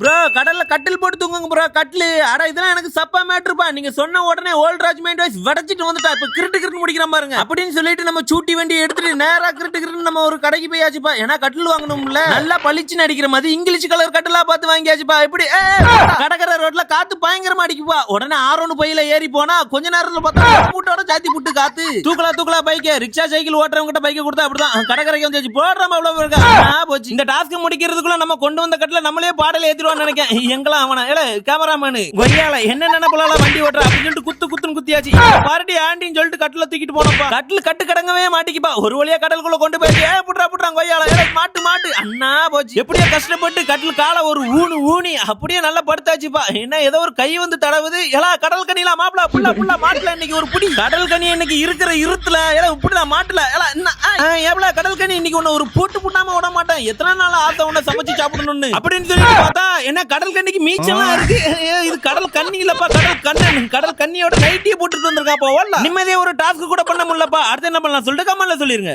Bro கடல்ல கட்டில் போட்டு தூங்குங்க ப்ரோ கட்டில். அட இதெல்லாம் எனக்கு சப்பா மேட்ருப்பா. நீங்க சொன்ன உடனே ஓல்ட் ராஜ் மைண்ட் வாய்ஸ் வடச்சிட்டு வந்துட்டா. இப்ப கிரிட்டு கிரிட்டு முடிக்கிறோம் பாருங்க அப்படின்னு சொல்லிட்டு நம்ம சூட்டி வண்டி எடுத்துட்டு நேரா கிரிட்டு கிரிட்டு நம்ம ஒரு கடைக்கு போயாச்சுப்பா. ஏன்னா கட்டில் வாங்கணும்ல, நல்லா பளிச்சுன்னு அடிக்கிற மாதிரி இங்கிலீஷ் கலர் கட்டிலா பார்த்து வாங்கியாச்சுப்பா. இப்படி கடற்கரை ரோட்ல காத்து பயங்கரமா அடிக்குப்பா. உடனே ஆரோன்னு பையில ஏறி போனா கொஞ்ச நேரத்துல பார்த்தா மூட்டோட சாத்தி புட்டு காத்து தூக்கலா பைக்க ரிக்ஷா சைக்கிள் ஓட்டுறவங்க கிட்ட பைக்க கொடுத்தா அப்படிதான் கடற்கரைக்கு வந்து போடுறோம் அவ்வளவு இருக்கா போச்சு. இந்த டாஸ்க் முடிக்கிறதுக்குள்ள நம்ம கொண்டு வந்த கட்டில நம்மளே பாடல ஏத்தி நினைக்கேன். எங்கெல்லாம் அவன கேமராமேனு கொய்யால என்ன நினைப்பலால வண்டி ஓட்டுற அப்படின்னு சொல்லிட்டு குத்துன்னு குத்தியாச்சு. பாரடி ஆண்டின்னு சொல்லிட்டு கட்டில தூக்கிட்டு போனப்பா. கட்டில் கட்டு கடங்கவே மாட்டிக்குப்பா. ஒரு வழியா கடலுக்குள்ள கொண்டு போய் புட்றா கொய்யால மாட்டு அண்ணா போச்சு. எப்படியோ கஷ்டப்பட்டு கட்டில் கால ஒரு ஊனி அப்படியே நல்லா படுத்தாச்சுப்பா. என்ன ஏதோ ஒரு கை வந்து தடவுது. எல்லா கடல் கனியில மாப்பிள புள்ள மாட்டுல இன்னைக்கு ஒரு புடி கடல் கனி இன்னைக்கு இருக்கிற இருத்துல இப்படிதான் மாட்டுல எவ்வளவு கடல் கனி இன்னைக்கு உன்ன ஒரு போட்டு புட்டாம விட மாட்டேன். எத்தனை நாள் ஆத்த உன்ன சமைச்சு சாப்பிடணும்னு அப்படின்னு சொல்லி பார்த்தா என்ன கடல் கண்ணிக்கு மீச்சமா இருக்கு. இது கடல் கண்ணி இல்லப்பா, கடல் கண்ணன். கடல் கண்ணியோட நைட்டியை போட்டுட்டு வந்திருக்காப்பா. நிம்மதியா ஒரு டாஸ்க் கூட பண்ண முடியலப்பா. அடுத்து என்ன பண்ணலாம் சொல்லிட்டு கமெண்ட்ல சொல்லிருங்க.